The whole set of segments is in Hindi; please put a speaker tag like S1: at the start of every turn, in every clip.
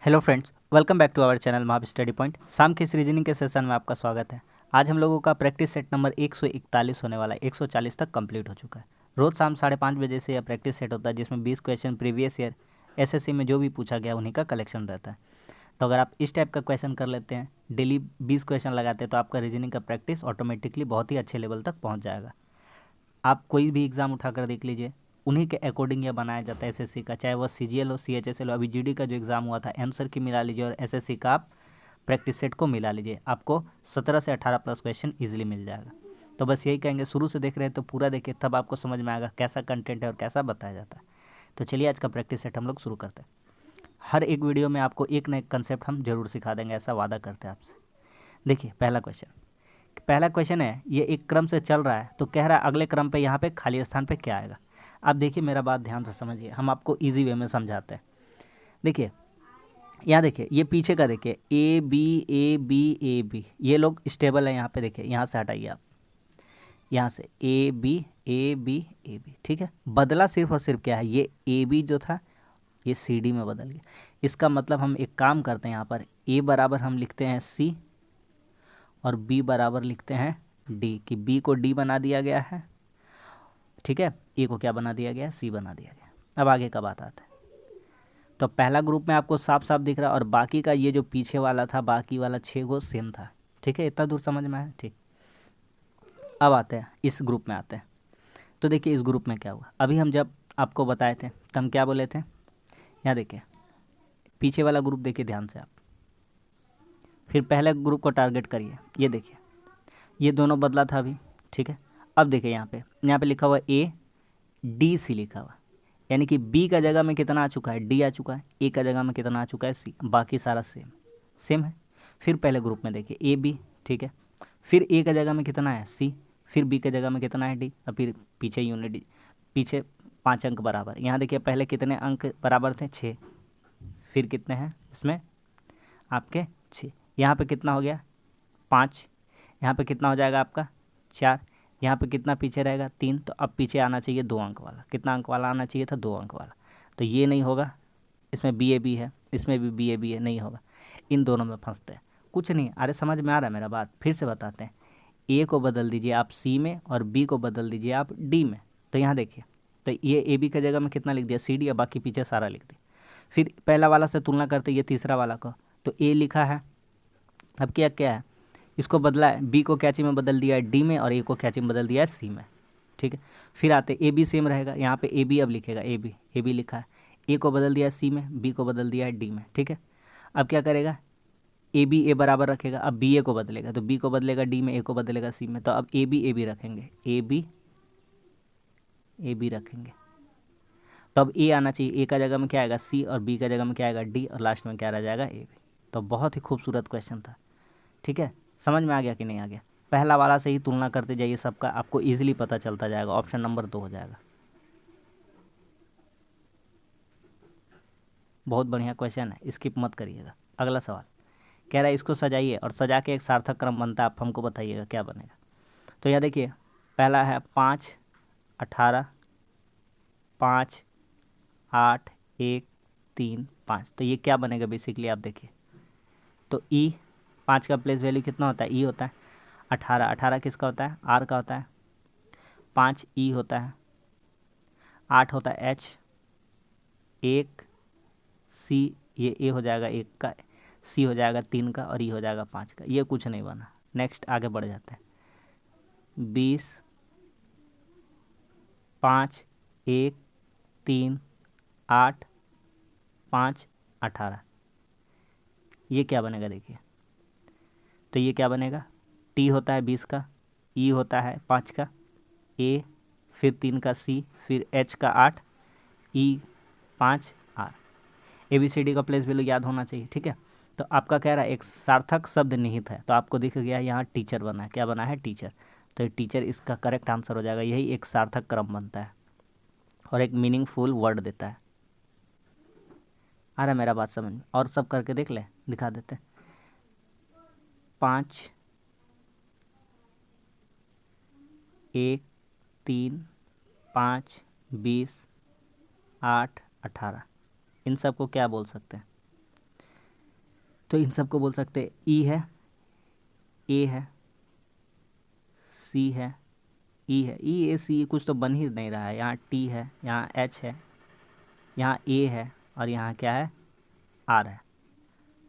S1: Hello friends, welcome back to our channel महाब स्टडी पॉइंट। शाम के इस रीजनिंग के सेशन में आपका स्वागत है। आज हम लोगों का प्रैक्टिस सेट नंबर 141 होने वाला है। 140 तक कंप्लीट हो चुका है। रोज़ शाम 5:30 बजे से यह प्रैक्टिस सेट होता है, जिसमें 20 क्वेश्चन प्रीवियस ईयर एसएससी में जो भी पूछा गया उन्हीं का कलेक्शन रहता है। तो अगर आप इस टाइप का क्वेश्चन कर लेते हैं, डेली 20 क्वेश्चन लगाते हैं, तो आपका रीजनिंग का प्रैक्टिस ऑटोमेटिकली बहुत ही अच्छे लेवल तक पहुँच जाएगा। आप कोई भी एग्ज़ाम उठाकर देख लीजिए, उन्हीं के अकॉर्डिंग यह बनाया जाता है एसएससी का, चाहे वह सीजीएल हो, सीएचएसएल हो। अभी जीडी का जो एग्ज़ाम हुआ था, आंसर की मिला लीजिए और एसएससी का आप प्रैक्टिस सेट को मिला लीजिए, आपको 17 से 18 प्लस क्वेश्चन इजीली मिल जाएगा। तो बस यही कहेंगे, शुरू से देख रहे हैं तो पूरा देखिए, तब आपको समझ में आएगा कैसा कंटेंट है और कैसा बताया जाता है। तो चलिए आज का प्रैक्टिस सेट हम लोग शुरू करते हैं। हर एक वीडियो में आपको एक नए कंसेप्ट हम जरूर सिखा देंगे, ऐसा वादा करते हैं आपसे। देखिए पहला क्वेश्चन है, ये एक क्रम से चल रहा है, तो कह रहा है अगले क्रम पे यहाँ पे खाली स्थान पे क्या आएगा। अब देखिए मेरा बात ध्यान से समझिए, हम आपको इजी वे में समझाते हैं। देखिए यहाँ देखिए, ये पीछे का देखिए, A B A B A B, ये लोग स्टेबल है। यहाँ पे देखिए, यहाँ से हटाइए आप, यहाँ से A B A B A B, ठीक है। बदला सिर्फ और सिर्फ क्या है, ये ए बी जो था ये सी डी में बदल गया। इसका मतलब हम एक काम करते हैं, यहाँ पर ए बराबर हम लिखते हैं सी और बी बराबर लिखते हैं डी, कि बी को डी बना दिया गया है, ठीक है। ए को क्या बना दिया गया, सी बना दिया गया। अब आगे का बात आता है। तो पहला ग्रुप में आपको साफ साफ दिख रहा है, और बाकी का ये जो पीछे वाला था, बाकी वाला 6 गो सेम था, ठीक है। इतना दूर समझ में आया, ठीक। अब आते हैं इस ग्रुप में आते हैं। तो देखिए इस ग्रुप में क्या हुआ, अभी हम जब आपको बताए थे तो हम क्या बोले थे। यहाँ देखिए पीछे वाला ग्रुप देखिए ध्यान से आप, फिर पहले ग्रुप को टारगेट करिए। ये देखिए ये दोनों बदला था अभी, ठीक है। अब देखिए यहाँ पे लिखा हुआ ए डी सी लिखा हुआ, यानी कि बी का जगह में कितना आ चुका है, डी आ चुका है। ए का जगह में कितना आ चुका है, सी। बाकी सारा सेम सेम है। फिर पहले ग्रुप में देखिए ए बी, ठीक है। फिर ए का जगह में कितना है, सी। फिर बी का जगह में कितना है, डी। और फिर पीछे यूनिट, पीछे 5 अंक बराबर। यहाँ देखिए पहले कितने अंक बराबर थे, 6। फिर कितने हैं इसमें आपके, 6। यहाँ पे कितना हो गया, 5। यहाँ पे कितना हो जाएगा आपका, 4। यहाँ पे कितना पीछे रहेगा, 3। तो अब पीछे आना चाहिए 2 अंक वाला। कितना अंक वाला आना चाहिए था, 2 अंक वाला। तो ये नहीं होगा, इसमें बी ए बी है, इसमें भी बी ए बी है, नहीं होगा। इन दोनों में फंसते हैं, कुछ नहीं। अरे समझ में आ रहा है मेरा बात, फिर से बताते हैं। ए को बदल दीजिए आप सी में और बी को बदल दीजिए आप डी में। तो यहाँ देखिए, तो ये ए बी का जगह में कितना लिख दिया, सी डी, और बाकी पीछे सारा लिख दिया। फिर पहला वाला से तुलना करते ये तीसरा वाला को, तो ए लिखा है। अब क्या क्या है, इसको बदला है, बी को कैची में बदल दिया है डी में, और ए को कैची में बदल दिया है सी में, ठीक है। फिर आते ए बी सेम रहेगा, यहाँ पे ए बी अब लिखेगा, ए बी लिखा है। ए को बदल दिया है सी में, बी को बदल दिया है डी में, ठीक है। अब क्या करेगा, ए बी ए बराबर रखेगा। अब बी ए को बदलेगा, तो बी को बदलेगा डी में, ए को बदलेगा सी में। तो अब ए बी रखेंगे, ए बी रखेंगे। तो अब ए आना चाहिए, ए का जगह में क्या आएगा, सी, और बी का जगह में क्या आएगा, डी, और लास्ट में क्या रह जाएगा, ए बी। तो बहुत ही खूबसूरत क्वेश्चन था, ठीक है। समझ में आ गया कि नहीं आ गया। पहला वाला से ही तुलना करते जाइए सबका, आपको इजीली पता चलता जाएगा। ऑप्शन नंबर 2 हो जाएगा। बहुत बढ़िया क्वेश्चन है, स्किप मत करिएगा। अगला सवाल कह रहा है इसको सजाइए और सजा के एक सार्थक क्रम बनता है, आप हमको बताइएगा क्या बनेगा। तो यहाँ देखिए पहला है 5 18 5 8 1 3 5। तो ये क्या बनेगा बेसिकली, आप देखिए। तो ई 5 का प्लेस वैल्यू कितना होता है, ई होता है। 18 किसका होता है, आर का होता है। 5 ई होता है। 8 होता है एच। 1 सी, ये ए हो जाएगा 1 का, सी हो जाएगा 3 का, और ई हो जाएगा 5 का। ये कुछ नहीं बना। नेक्स्ट आगे बढ़ जाते हैं। 20 5 1 3 8 5 18। ये क्या बनेगा देखिए, तो ये क्या बनेगा, टी होता है 20 का, ई होता है 5 का, ए फिर 3 का सी, फिर एच का 8, E 5 R. A B C D का प्लेस वैल्यू याद होना चाहिए, ठीक है। तो आपका कह रहा है एक सार्थक शब्द निहित है, तो आपको दिख गया यहाँ टीचर बना है। क्या बना है, टीचर। तो टीचर इसका करेक्ट आंसर हो जाएगा। यही एक सार्थक क्रम बनता है और एक मीनिंगफुल वर्ड देता है। आ रहा है मेरा बात समझ में, और सब करके देख ले, दिखा देते। 5 1 3 5 20 8 18, इन सब को क्या बोल सकते हैं, तो इन सबको बोल सकते हैं ई है, ए है, सी है, ई है। ई ए सी कुछ तो बन ही नहीं रहा है। यहाँ टी है, यहाँ एच है, यहाँ ए है और यहाँ क्या है, आर है।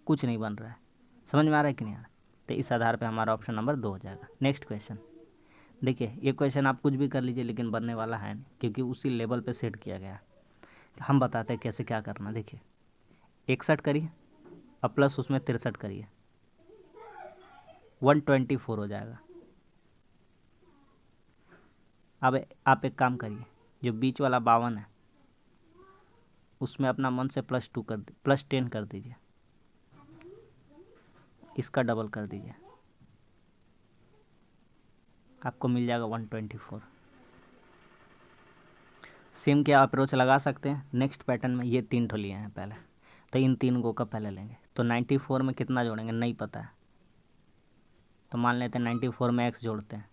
S1: कुछ नहीं बन रहा है। समझ में आ रहा है कि नहीं आ रहा? तो इस आधार पे हमारा ऑप्शन नंबर 2 हो जाएगा। नेक्स्ट क्वेश्चन देखिए, ये क्वेश्चन आप कुछ भी कर लीजिए लेकिन बनने वाला है नहीं, क्योंकि उसी लेवल पे सेट किया गया है। हम बताते हैं कैसे क्या करना। देखिए 61 करिए और प्लस उसमें 63 करिए, 124 हो जाएगा। अब आप एक काम करिए, जो बीच वाला 52 है उसमें अपना मन से +2 कर दी, +10 कर दीजिए, इसका डबल कर दीजिए, आपको मिल जाएगा 124। सेम क्या अप्रोच लगा सकते हैं नेक्स्ट पैटर्न में। ये 3 ठो लिए हैं पहले, तो इन 3 को का पहले लेंगे। तो 94 में कितना जोड़ेंगे नहीं पता है, तो मान लेते हैं 94 में x जोड़ते हैं,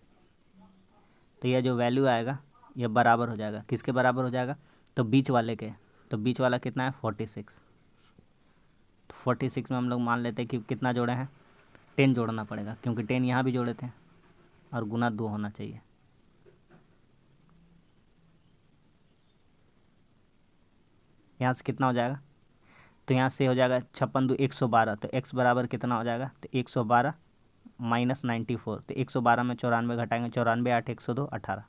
S1: तो यह जो वैल्यू आएगा यह बराबर हो जाएगा, किसके बराबर हो जाएगा, तो बीच वाले के। तो बीच वाला कितना है 46। तो 46 में हम लोग मान लेते हैं कि कितना जोड़े हैं, 10 जोड़ना पड़ेगा, क्योंकि 10 यहाँ भी जोड़े थे और गुना 2 होना चाहिए। यहाँ से कितना हो जाएगा, तो यहाँ से हो जाएगा 56 2 112। तो x बराबर कितना हो जाएगा, तो 112 माइनस 94। तो 112 में 94 घटाएंगे, 94 8 102 18।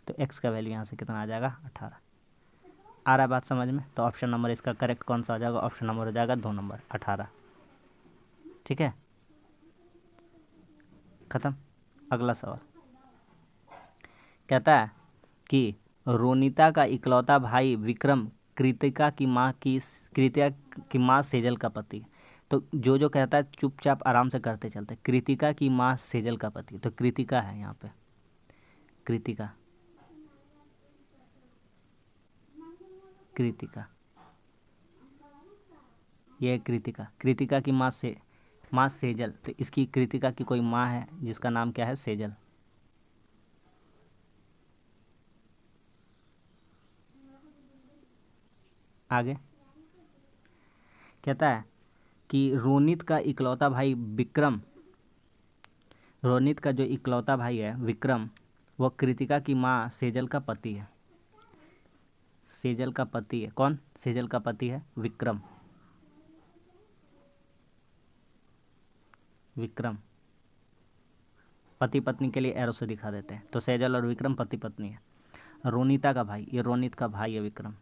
S1: तो x का वैल्यू यहाँ से कितना आ जाएगा 18। आ रहा है बात समझ में? तो ऑप्शन नंबर इसका करेक्ट कौन सा हो जाएगा, ऑप्शन नंबर हो जाएगा 2 नंबर 18। ठीक है, ख़त्म। अगला सवाल कहता है कि रोनिता का इकलौता भाई विक्रम कृतिका की माँ सेजल का पति। तो जो कहता है चुपचाप आराम से करते चलते। कृतिका की माँ सेजल का पति, तो कृतिका है यहाँ पे, कृतिका ये कृतिका की माँ सेजल। तो इसकी कृतिका की कोई माँ है जिसका नाम क्या है, सेजल। आगे कहता है कि रोनित का जो इकलौता भाई है विक्रम, वह कृतिका की माँ सेजल का पति है। सेजल का पति है कौन, सेजल का पति है विक्रम। पति पत्नी के लिए एरो से दिखा देते हैं। तो सेजल और विक्रम पति पत्नी है। रोनिता का भाई, ये रोनित का भाई है विक्रम।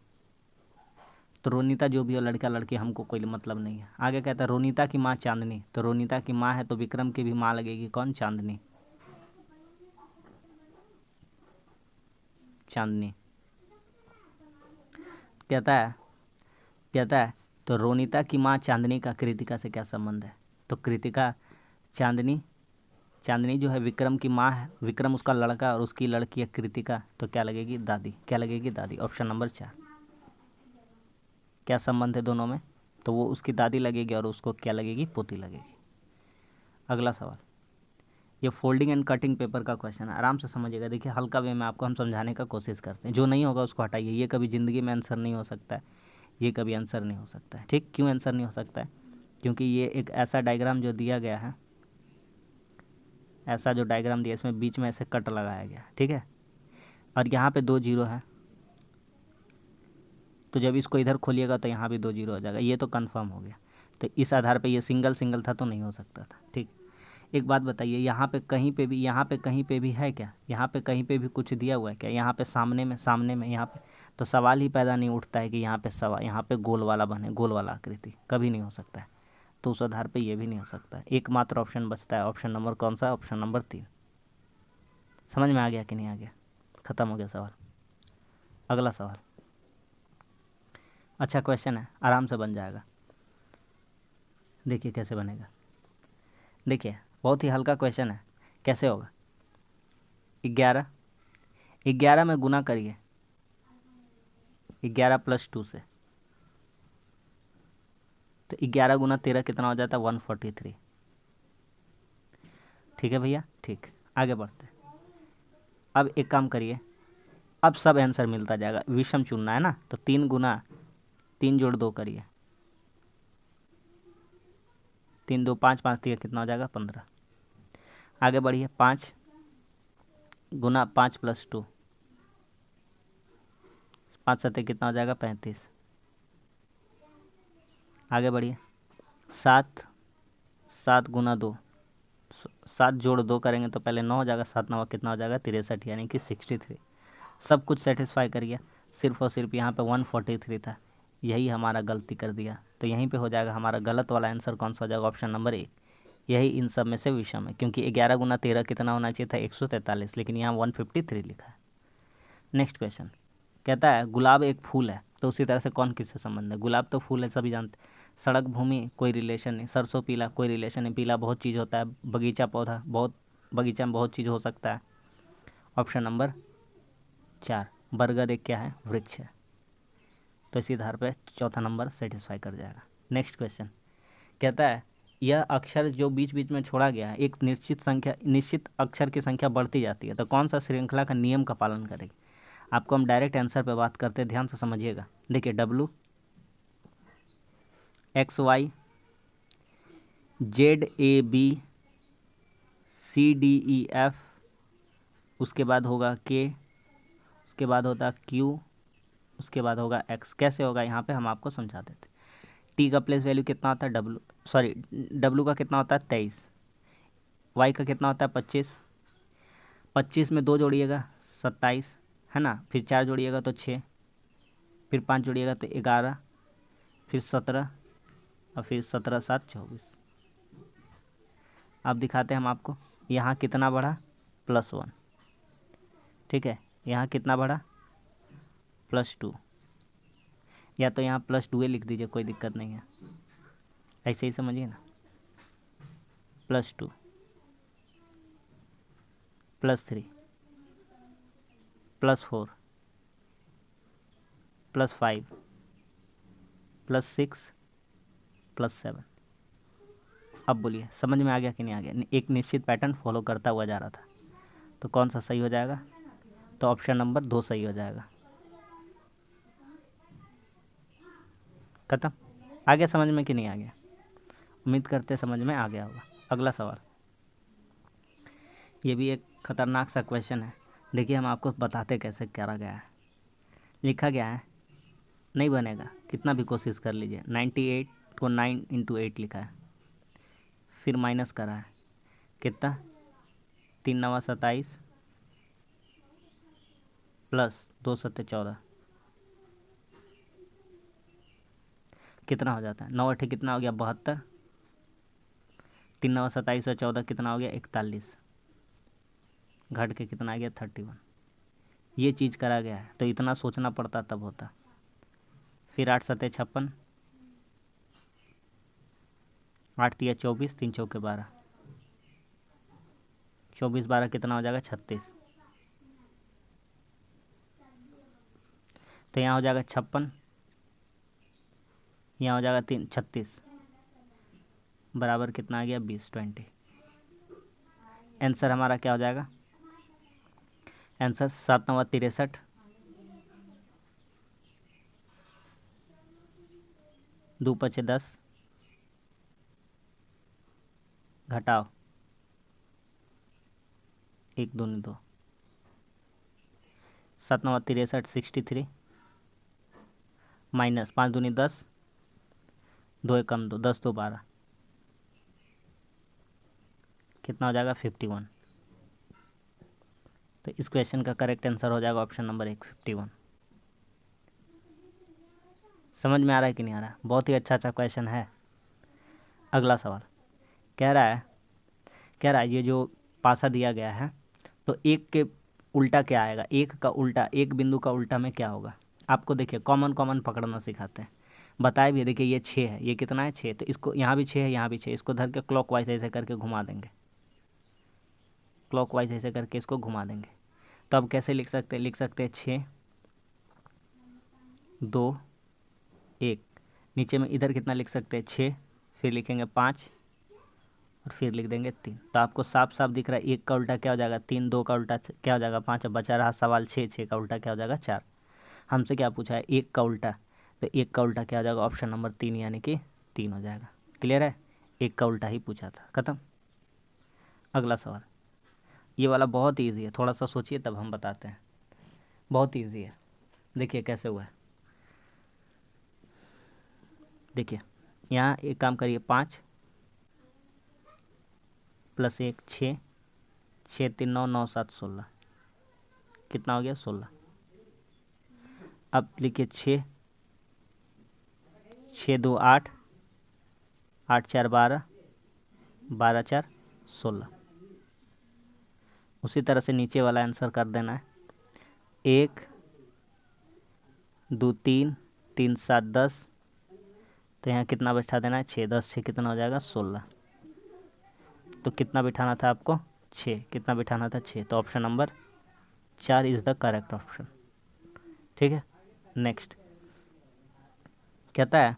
S1: तो रोनिता जो भी हो, लड़का लड़की हमको कोई मतलब नहीं है। आगे कहता है रोनिता की माँ चांदनी। तो रोनिता की माँ है तो विक्रम की भी माँ लगेगी कौन, चांदनी। कहता है तो रोनिता की माँ चांदनी का कृतिका से क्या संबंध है। तो कृतिका चांदनी जो है विक्रम की माँ है, विक्रम उसका लड़का और उसकी लड़की है कृतिका, तो क्या लगेगी, दादी। क्या लगेगी, दादी। Option number 4। क्या संबंध है दोनों में, तो वो उसकी दादी लगेगी और उसको क्या लगेगी, पोती लगेगी। अगला सवाल, ये फोल्डिंग एंड कटिंग पेपर का क्वेश्चन है, आराम से समझिएगा। देखिए हल्का वे में आपको हम समझाने का कोशिश करते हैं, जो नहीं होगा उसको हटाइए। ये कभी ज़िंदगी में आंसर नहीं हो सकता है, ये कभी आंसर नहीं हो सकता है। ठीक, क्यों आंसर नहीं हो सकता है, क्योंकि ये एक ऐसा डायग्राम जो दिया गया है, ऐसा जो डायग्राम दिया इसमें बीच में ऐसे कट लगाया गया, ठीक है, और यहाँ पे 2 जीरो है। तो जब इसको इधर खोलिएगा तो यहाँ भी 2 जीरो हो जाएगा, ये तो कंफर्म हो गया। तो इस आधार पे ये सिंगल था तो नहीं हो सकता था। ठीक, एक बात बताइए, यहाँ पे कहीं पे भी है क्या, यहाँ पे कहीं पे भी कुछ दिया हुआ है क्या, यहाँ पे सामने में यहाँ पे, तो सवाल ही पैदा नहीं उठता है कि यहाँ पे गोल वाला बने, गोल वाला आकृति कभी नहीं हो सकता है। तो उस आधार पे ये भी नहीं हो सकता है। एकमात्र ऑप्शन बचता है, ऑप्शन नंबर कौन सा, ऑप्शन नंबर 3। समझ में आ गया कि नहीं आ गया, ख़त्म हो गया सवाल। अगला सवाल अच्छा क्वेश्चन है, आराम से बन जाएगा। देखिए कैसे बनेगा, देखिए बहुत ही हल्का क्वेश्चन है। कैसे होगा, 11 में गुना करिए 11 + 2 से, तो 11 गुना 13 कितना हो जाता है, 143। ठीक है भैया, ठीक, आगे बढ़ते हैं। अब एक काम करिए, अब सब आंसर मिलता जाएगा, विषम चुनना है ना, तो 3 गुना 3 जोड़ 2 करिए, 3 2 5, 5 3 कितना हो जाएगा 15। आगे बढ़िए, 5 गुना 5 + 2, 5 7 कितना हो जाएगा 35। आगे बढ़िए, 7 7 गुना 2, 7 जोड़ 2 करेंगे तो पहले 9 हो जाएगा, 7 9 कितना हो जाएगा 63, यानी कि 63। सब कुछ सेटिस्फाई कर गया, सिर्फ और सिर्फ यहाँ पे 143 था, यही हमारा गलती कर दिया। तो यहीं पे हो जाएगा हमारा गलत वाला आंसर कौन सा हो जाएगा, ऑप्शन नंबर 1। यही इन सब में से विषम है, क्योंकि 11 गुना 13 कितना होना चाहिए था 143, लेकिन यहाँ 153 लिखा है। नेक्स्ट क्वेश्चन कहता है गुलाब एक फूल है, तो उसी तरह से कौन किससे संबंध है। गुलाब तो फूल है, सभी जानते। सड़क भूमि कोई रिलेशन नहीं, सरसों पीला कोई रिलेशन नहीं, पीला बहुत चीज़ होता है, बगीचा पौधा बहुत, बगीचा में बहुत चीज़ हो सकता है। ऑप्शन नंबर 4 बरगद एक क्या है, वृक्ष है। तो इसी आधार पर चौथा नंबर सेटिस्फाई कर जाएगा। नेक्स्ट क्वेश्चन कहता है यह अक्षर जो बीच बीच में छोड़ा गया है, एक निश्चित अक्षर की संख्या बढ़ती जाती है, तो कौन सा श्रृंखला का नियम का पालन करेगी। आपको हम डायरेक्ट आंसर पे बात करते हैं, ध्यान से समझिएगा। देखिए W X Y Z A B C D E F, उसके बाद होगा K, उसके बाद होता है Q, उसके बाद होगा X। कैसे होगा यहाँ पे हम आपको समझा देते। T का प्लेस वैल्यू कितना होता है W का कितना होता है 23, Y का कितना होता है 25, 25 में 2 जोड़िएगा 27 है ना, फिर 4 जोड़िएगा तो 6, फिर 5 जोड़िएगा तो 11, फिर 17 और फिर 17 7 24। अब दिखाते हैं हम आपको, यहाँ कितना बढ़ा +1, ठीक है, यहाँ कितना बढ़ा +2, या तो यहाँ +2 लिख दीजिए, कोई दिक्कत नहीं है, ऐसे ही समझिए ना। +2 +3 +4 +5 +6 +7। अब बोलिए समझ में आ गया कि नहीं आ गया। एक निश्चित पैटर्न फॉलो करता हुआ जा रहा था, तो कौन सा सही हो जाएगा, तो ऑप्शन नंबर 2 सही हो जाएगा। खत्म। आ गया समझ में कि नहीं आ गया, उम्मीद करते समझ में आ गया होगा। अगला सवाल, ये भी एक खतरनाक सा क्वेश्चन है। देखिए हम आपको बताते कैसे करा गया है। लिखा गया है, नहीं बनेगा कितना भी कोशिश कर लीजिए। 98 को 9 × 8 लिखा है, फिर माइनस करा है कितना 3 9 27 प्लस 2 7 14, कितना हो जाता है 9 8 कितना हो गया 72, 3 9 27 और 14 कितना हो गया 41, घट के कितना आ गया 31। ये चीज़ करा गया है, तो इतना सोचना पड़ता तब होता। फिर 8 7 56, 8 3 24, 3 4 12, 24 12 कितना हो जाएगा 36। तो यहाँ हो जाएगा 56, यहाँ हो जाएगा 36, बराबर कितना आ गया 20 20। आंसर हमारा क्या हो जाएगा, आंसर 7 9 63, 2 5 10, घटाओ 1 2 2, 7 9 63 63, माइनस 5 दूनी 10, 2 1 कम 2, 10 2 12, कितना हो जाएगा 51। तो इस क्वेश्चन का करेक्ट आंसर हो जाएगा ऑप्शन नंबर 1 51। समझ में आ रहा है कि नहीं आ रहा, बहुत ही अच्छा क्वेश्चन है। अगला सवाल कह रहा है ये जो पासा दिया गया है, तो एक के उल्टा क्या आएगा, एक का उल्टा, एक बिंदु का उल्टा में क्या होगा। आपको देखिए कॉमन पकड़ना सिखाते हैं। बताए भी, देखिए ये 6 है, ये कितना है 6, तो इसको यहाँ भी 6 है, यहाँ भी 6, इसको धर के क्लॉकवाइज ऐसे करके घुमा देंगे, क्लॉकवाइज ऐसे करके इसको घुमा देंगे। तो अब कैसे लिख सकते हैं 6 2 1, नीचे में इधर कितना लिख सकते हैं 6, फिर लिखेंगे 5 और फिर लिख देंगे 3। तो आपको साफ साफ दिख रहा है, एक का उल्टा क्या हो जाएगा 3, 2 का उल्टा क्या हो जाएगा 5। अब बचा रहा सवाल 6, 6 का उल्टा क्या हो जाएगा 4। हमसे क्या पूछा है, एक का उल्टा, तो एक का उल्टा क्या हो जाएगा ऑप्शन नंबर 3, यानी कि 3 हो जाएगा। क्लियर है, एक का उल्टा ही पूछा था, खत्म। अगला सवाल, ये वाला बहुत ईजी है, थोड़ा सा सोचिए तब हम बताते हैं। बहुत ईजी है, देखिए कैसे हुआ है। देखिए यहाँ एक काम करिए, 5 + 1 6, 6 3 9 9 7 16, कितना हो गया 16। अब लिखिए 6, 6 2 8, 8 4 12, 12 4 16। उसी तरह से नीचे वाला आंसर कर देना है। 1 2 3, 3 7 10, तो यहाँ कितना बैठा देना है 6, 10 6 कितना हो जाएगा 16। तो कितना बिठाना था आपको 6, कितना बिठाना था 6, तो option number 4 is the correct option. ठीक है, नेक्स्ट कहता है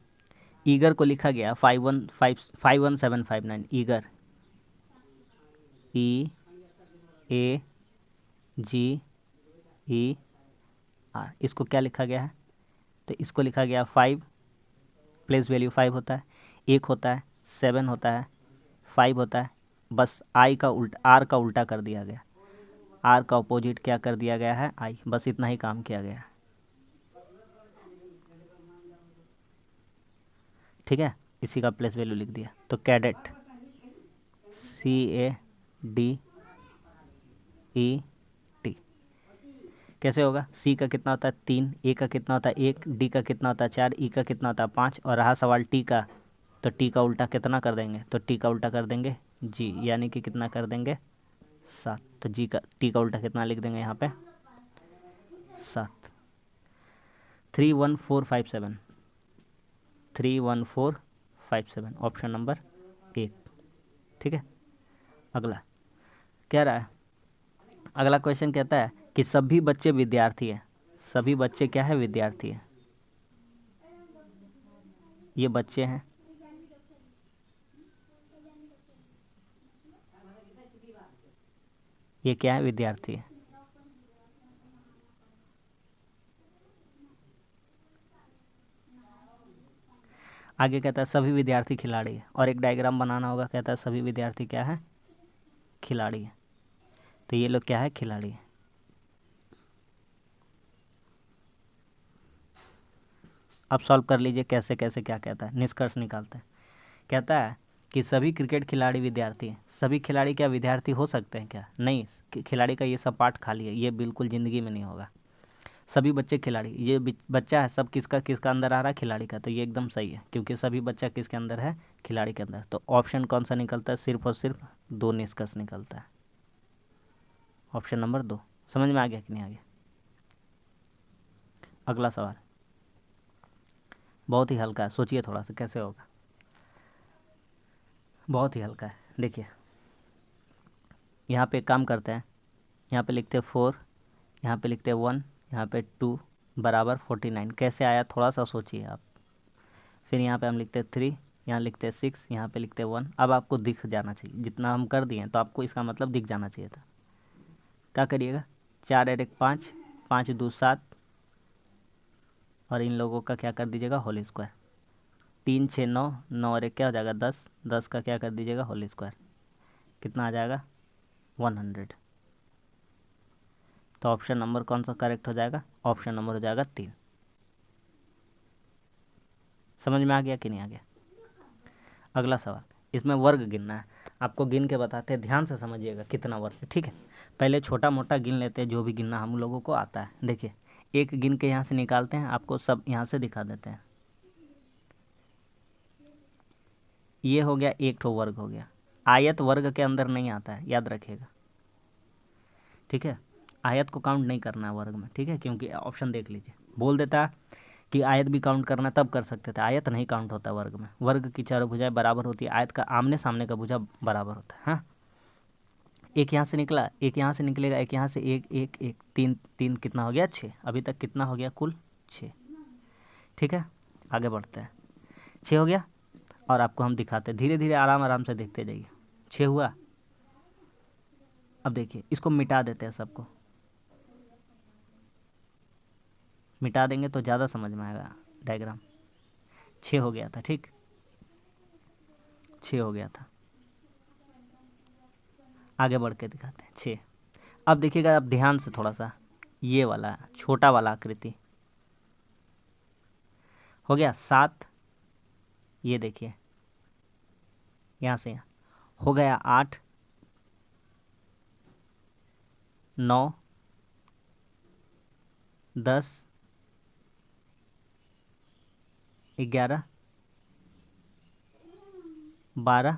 S1: ईगर को लिखा गया 51759, ईगर EAGER, इसको क्या लिखा गया है, तो इसको लिखा गया 5, प्लेस वैल्यू 5 होता है, 1 होता है, 7 होता है, 5 होता है, बस आई का उल्टा, आर का उल्टा कर दिया गया, आर का अपोजिट क्या कर दिया गया है आई, बस इतना ही काम किया गया है। ठीक है, इसी का प्लेस वैल्यू लिख दिया, तो कैडेट CADET कैसे होगा, सी का कितना होता है 3, ए का कितना होता है 1, डी का कितना होता है 4, ई का कितना होता है 5, और रहा सवाल टी का, तो टी का उल्टा कितना कर देंगे, तो टी का उल्टा कर देंगे जी, यानी कि कितना कर देंगे 7, तो जी का टी का उल्टा कितना लिख देंगे यहाँ पे 7। 31457, 31457 ऑप्शन नंबर 1। ठीक है, अगला कह रहा है, अगला क्वेश्चन कहता है कि सभी बच्चे विद्यार्थी हैं, सभी बच्चे क्या है विद्यार्थी हैं, ये बच्चे हैं, ये क्या है विद्यार्थी है। आगे कहता है सभी विद्यार्थी खिलाड़ी है, और एक डायग्राम बनाना होगा, कहता है सभी विद्यार्थी क्या है खिलाड़ी है, तो ये लोग क्या है खिलाड़ी है। अब सॉल्व कर लीजिए कैसे कैसे क्या कहता है, निष्कर्ष निकालते हैं। कहता है कि सभी क्रिकेट खिलाड़ी विद्यार्थी हैं, सभी खिलाड़ी क्या विद्यार्थी हो सकते हैं क्या, नहीं, खिलाड़ी का ये सब पार्ट खाली है, ये बिल्कुल ज़िंदगी में नहीं होगा। सभी बच्चे खिलाड़ी, ये बच्चा है सब किसका किसका अंदर आ रहा है खिलाड़ी का, तो ये एकदम सही है, क्योंकि सभी बच्चा किसके अंदर है खिलाड़ी के अंदर। तो ऑप्शन कौन सा निकलता है, सिर्फ और सिर्फ 2 निष्कर्ष निकलता है, ऑप्शन नंबर 2। समझ में आ गया कि नहीं आ गया। अगला सवाल बहुत ही हल्का है, सोचिए थोड़ा सा कैसे होगा, बहुत ही हल्का है। देखिए यहाँ पे एक काम करते हैं, यहाँ पे लिखते हैं 4, यहाँ पे लिखते हैं 1, यहाँ पे 2 बराबर 49, कैसे आया थोड़ा सा सोचिए आप। फिर यहाँ पे हम लिखते हैं 3, यहाँ लिखते हैं 6, यहाँ पे लिखते हैं 1। अब आपको दिख जाना चाहिए, जितना हम कर दिए तो आपको इसका मतलब दिख जाना चाहिए था। क्या करिएगा, 4 और 1 5, 5 2 7, और इन लोगों का क्या कर दीजिएगा होल स्क्वायर, 3 6 9, 9 और 1 क्या हो जाएगा 10, 10 का क्या कर दीजिएगा होल स्क्वायर, कितना आ जाएगा 100। तो ऑप्शन नंबर कौन सा करेक्ट हो जाएगा, ऑप्शन नंबर हो जाएगा 3। समझ में आ गया कि नहीं आ गया। अगला सवाल, इसमें वर्ग गिनना है, आपको गिन के बताते हैं, ध्यान से समझिएगा कितना वर्ग है। ठीक है, पहले छोटा मोटा गिन लेते हैं, जो भी गिनना हम लोगों को आता है। देखिए एक गिन के यहाँ से निकालते हैं, आपको सब यहाँ से दिखा देते हैं। ये हो गया एक ठो वर्ग हो गया, आयत वर्ग के अंदर नहीं आता है, याद रखिएगा। ठीक है, आयत को काउंट नहीं करना है वर्ग में, ठीक है, क्योंकि ऑप्शन देख लीजिए बोल देता है कि आयत भी काउंट करना तब कर सकते थे, आयत नहीं काउंट होता वर्ग में, वर्ग की चारों भुजाएं बराबर होती है, आयत का आमने सामने का भुजा बराबर होता है। हाँ, एक यहाँ से निकला, एक यहाँ से निकलेगा, एक यहाँ से, एक एक एक 3 3 कितना हो गया 6, अभी तक कितना हो गया कुल 6। ठीक है, आगे बढ़ते हैं, 6 हो गया, और आपको हम दिखाते हैं, धीरे धीरे आराम आराम से देखते जाइए। 6 हुआ, अब देखिए इसको मिटा देते हैं, सबको मिटा देंगे तो ज़्यादा समझ में आएगा डायग्राम। 6 हो गया था, ठीक 6 हो गया था। आगे बढ़ के दिखाते हैं 6। अब देखिएगा, अब ध्यान से थोड़ा सा, ये वाला छोटा वाला आकृति हो गया 7। ये देखिए यहाँ से यहाँ हो गया 8, 9, 10, 11, 12,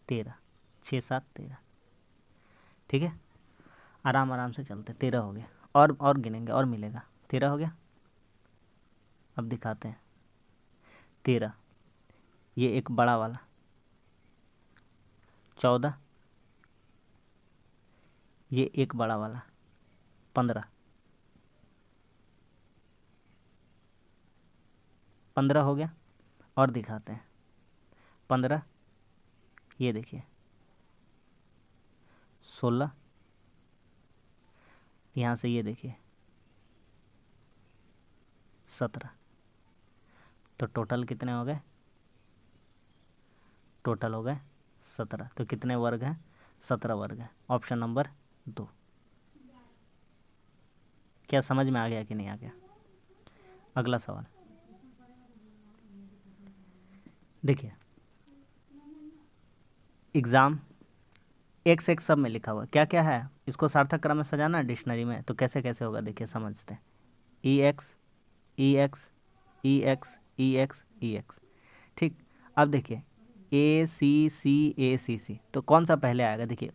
S1: 13, 6, 7, 13। ठीक है, आराम आराम से चलते। 13 हो गया, और गिनेंगे और मिलेगा। 13 हो गया। अब दिखाते हैं 13, ये एक बड़ा वाला। 14, ये एक बड़ा वाला। 15, 15 हो गया। और दिखाते हैं 15, ये देखिए 16, यहाँ से ये देखिए 17। तो टोटल कितने हो गए? टोटल हो गए 17। तो कितने वर्ग हैं? 17 वर्ग हैं। Option number 2। क्या समझ में आ गया कि नहीं आ गया? अगला सवाल देखिए, एग्ज़ाम एक से एक सब में लिखा हुआ क्या क्या है, इसको सार्थक क्रम में सजाना है डिक्शनरी में। तो कैसे कैसे होगा देखिए, समझते हैं। ई एक्स, ई एक्स, ई एक्स, ई एक्स, ई एक्स। ठीक, अब देखिए ए सी सी, ए सी सी, तो कौन सा पहले आएगा? देखिए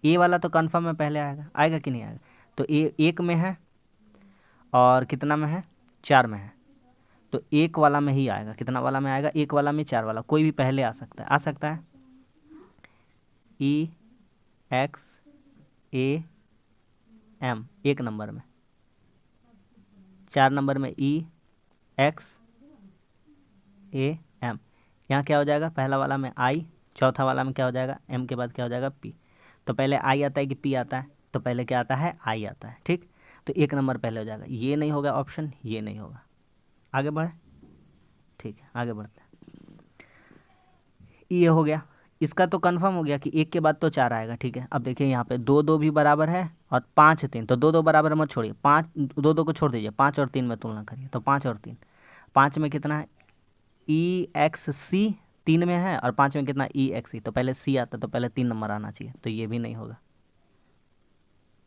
S1: ए वाला तो कन्फर्म में पहले आएगा, आएगा कि नहीं आएगा? तो ए 1 में है और कितना में है? 4 में है। तो 1 वाला में ही आएगा। कितना वाला में आएगा? 1 वाला में, 4 वाला, कोई भी पहले आ सकता है, आ सकता है। ई एक्स ए एम 1 नंबर में, 4 नंबर में ई एक्स ए एम। यहाँ क्या हो जाएगा? पहला वाला में आई, चौथा वाला में क्या हो जाएगा? एम के बाद क्या हो जाएगा? पी। तो पहले आई आता है कि पी आता है? तो पहले क्या आता है? आई आता है। ठीक, तो 1 नंबर पहले हो जाएगा। ये नहीं होगा ऑप्शन, ये नहीं होगा। आगे बढ़े, ठीक है आगे बढ़ते हैं। ये हो गया, इसका तो कंफर्म हो गया कि 1 के बाद तो 4 आएगा। ठीक है, अब देखिए यहाँ पे 2 2 भी बराबर है और 5 3, तो 2 2 बराबर मत छोड़िए, 5 2 2 को छोड़ दीजिए, 5 और 3 में तुलना करिए। तो 5 और 3, 5 में कितना है? ई एक्स सी 3 में है, और 5 में कितना? ई एक्स सी। तो पहले सी आता, तो पहले 3 नंबर आना चाहिए, तो ये भी नहीं होगा।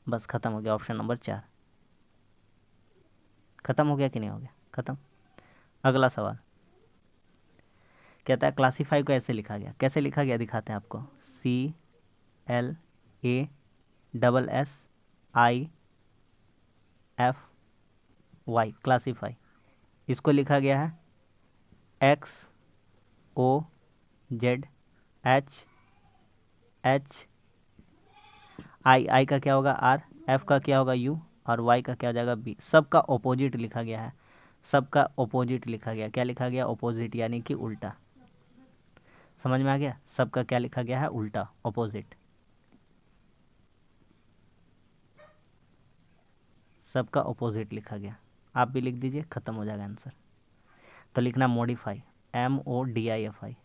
S1: बस खत्म हो गया, ऑप्शन नंबर 4 खत्म हो गया कि नहीं हो गया? खत्म। अगला सवाल कहता है क्लासीफाई को ऐसे लिखा गया। कैसे लिखा गया दिखाते हैं आपको। CLASSIFY, classify. इसको लिखा गया है XOZHI। आई का क्या होगा? R, F का क्या होगा? U, और Y का क्या हो जाएगा? B। सबका ऑपोजिट लिखा गया है, सबका ऑपोजिट लिखा गया। क्या लिखा गया? ऑपोजिट, यानी कि उल्टा। समझ में आ गया? सबका क्या लिखा गया है? उल्टा, ऑपोजिट। सबका ऑपोजिट लिखा गया। आप भी लिख दीजिए, खत्म हो जाएगा आंसर। तो लिखना मॉडिफाई, MODIFI,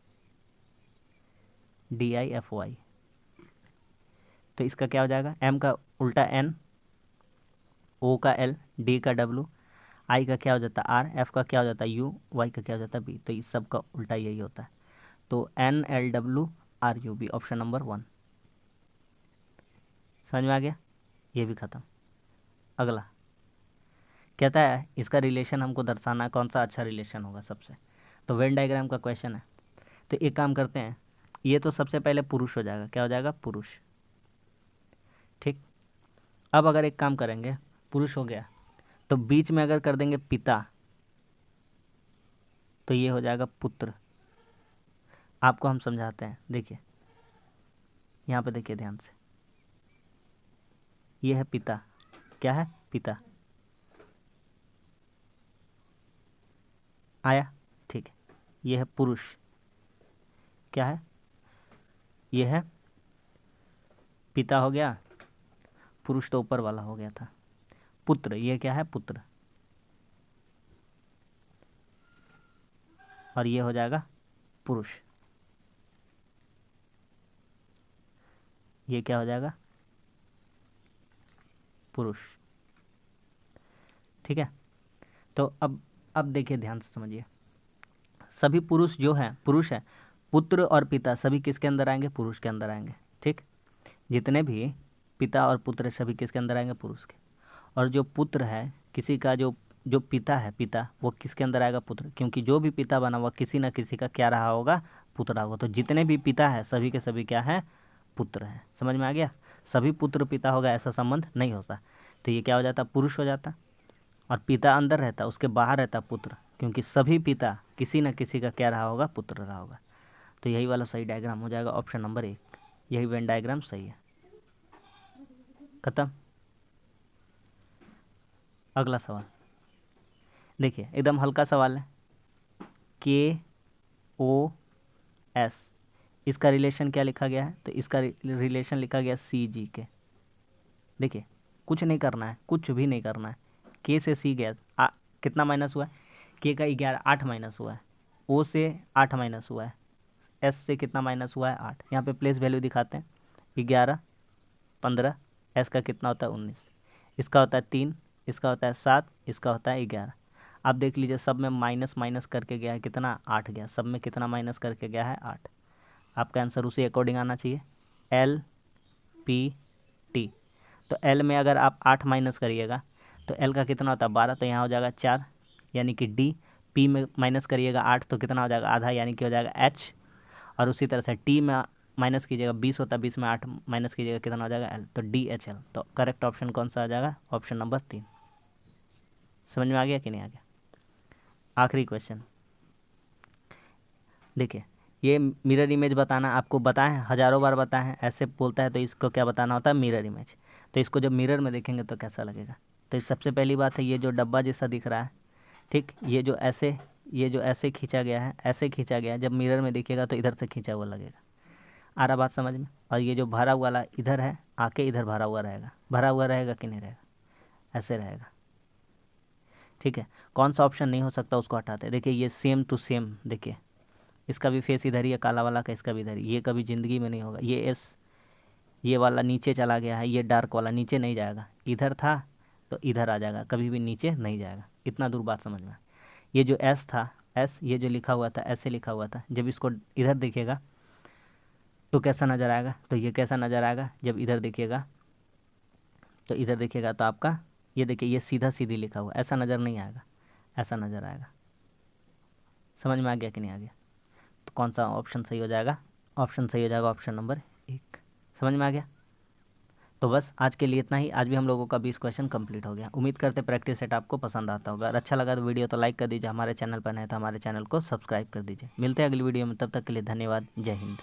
S1: DIFY। तो इसका क्या हो जाएगा? M का उल्टा N, O का L, D का W, I का क्या हो जाता है? R, F का क्या हो जाता है? U, Y का क्या हो जाता है? B। तो इस सब का उल्टा यही होता है। तो NLWRUB, ऑप्शन नंबर 1। समझ में आ गया? ये भी खत्म। अगला कहता है इसका रिलेशन हमको दर्शाना है, कौन सा अच्छा रिलेशन होगा सबसे। तो वेन डायग्राम का क्वेश्चन है। तो एक काम करते हैं, ये तो सबसे पहले पुरुष हो जाएगा। क्या हो जाएगा? पुरुष। ठीक, अब अगर एक काम करेंगे, पुरुष हो गया, तो बीच में अगर कर देंगे पिता, तो ये हो जाएगा पुत्र। आपको हम समझाते हैं, देखिए यहाँ पे देखिए ध्यान से, ये है पिता। क्या है? पिता। आया? ठीक है, ये है पुरुष। क्या है? ये है पिता हो गया, पुरुष तो ऊपर वाला हो गया था। पुत्र, ये क्या है? पुत्र। और ये हो जाएगा पुरुष। ये क्या हो जाएगा, पुरुष। ठीक है, तो अब देखिए ध्यान से समझिए, सभी पुरुष जो है, पुरुष है, पुत्र और पिता सभी किसके अंदर आएंगे, पुरुष के अंदर आएंगे। ठीक, जितने भी पिता और पुत्र सभी किसके अंदर आएंगे, पुरुष के। और जो पुत्र है किसी का, जो जो पिता है, पिता वो किसके अंदर आएगा, पुत्र, क्योंकि जो भी पिता बना हुआ किसी ना किसी का क्या रहा होगा, पुत्र रहा होगा। तो जितने भी पिता है सभी के सभी क्या हैं, पुत्र हैं। समझ में आ गया, सभी पुत्र पिता होगा ऐसा संबंध नहीं होता। तो ये क्या हो जाता, पुरुष हो जाता। और पिता अंदर रहता, उसके बाहर रहता पुत्र, क्योंकि सभी पिता किसी न किसी का क्या रहा होगा, पुत्र रहा होगा। तो यही वाला सही डायग्राम हो जाएगा, ऑप्शन नंबर 1, यही वेन डायग्राम सही है। खत्म। अगला सवाल देखिए, एकदम हल्का सवाल है। KOS, इसका रिलेशन क्या लिखा गया है, तो इसका रिलेशन लिखा गया CG के। देखिए कुछ नहीं करना है, कुछ भी नहीं करना है। K से C गया, कितना माइनस हुआ है, K का 11, 8 माइनस हुआ है। O से 8 माइनस हुआ है। S से कितना माइनस हुआ है, 8। यहाँ पे प्लेस वैल्यू दिखाते हैं, 11, 15, S का कितना होता है, 19, इसका होता है 3, इसका होता है 7, इसका होता है 11। आप देख लीजिए सब में माइनस माइनस करके गया है, कितना, 8 गया। सब में कितना माइनस करके गया है, 8। आपका आंसर उसी अकॉर्डिंग आना चाहिए, LPT। तो L में अगर आप 8 माइनस करिएगा तो L का कितना होता है, 12, तो यहाँ हो जाएगा 4, यानी कि D। P में माइनस करिएगा 8 तो कितना हो जाएगा, आधा, यानी कि हो जाएगा H। और उसी तरह से T में माइनस कीजिएगा, 20 होता है, 20 में 8 माइनस कीजिएगा, कितना हो जाएगा, L, तो DHL। तो करेक्ट ऑप्शन कौन सा आ जाएगा, ऑप्शन नंबर 3। समझ में आ गया कि नहीं आ गया। आखिरी क्वेश्चन देखिए, ये मिरर इमेज बताना आपको बताएं, हज़ारों बार बताएं हैं, ऐसे बोलता है तो इसको क्या बताना होता है, मिरर इमेज। तो इसको जब मिरर में देखेंगे तो कैसा लगेगा। तो सबसे पहली बात है, ये जो डब्बा जैसा दिख रहा है, ठीक, ये जो ऐसे खींचा गया है, ऐसे खींचा गया है, जब मिरर में देखिएगा तो इधर से खींचा हुआ लगेगा। आ रहा बात समझ में। और ये जो भरा हुआ वाला इधर है, आके इधर भरा हुआ रहेगा, भरा हुआ रहेगा कि नहीं रहेगा, ऐसे रहेगा। ठीक है, कौन सा ऑप्शन नहीं हो सकता उसको हटाते। देखिए ये सेम टू सेम, देखिए इसका भी फेस इधर ही है, काला वाला का, इसका भी इधर ही। ये कभी ज़िंदगी में नहीं होगा। ये वाला नीचे चला गया है, ये डार्क वाला नीचे नहीं जाएगा, इधर था तो इधर आ जाएगा, कभी भी नीचे नहीं जाएगा। इतना दूर बात समझ में। ये जो S था, S ये जो लिखा हुआ था, ऐसे लिखा हुआ था, जब इसको इधर देखिएगा तो कैसा नज़र आएगा, तो ये कैसा नज़र आएगा, जब इधर देखिएगा तो इधर देखिएगा तो आपका ये देखिए, ये सीधा सीधी लिखा हुआ, ऐसा नज़र नहीं आएगा, ऐसा नज़र आएगा। समझ में आ गया कि नहीं आ गया। तो कौन सा ऑप्शन सही हो जाएगा, ऑप्शन सही हो जाएगा ऑप्शन नंबर 1। समझ में आ गया। तो बस आज के लिए इतना ही। आज भी हम लोगों का 20 क्वेश्चन कंप्लीट हो गया। उम्मीद करते प्रैक्टिस सेट आपको पसंद आता होगा। अगर अच्छा लगा तो वीडियो तो लाइक कर दीजिए, हमारे चैनल पर नए तो हमारे चैनल को सब्सक्राइब कर दीजिए। मिलते हैं अगली वीडियो में, तब तक के लिए धन्यवाद। जय हिंद।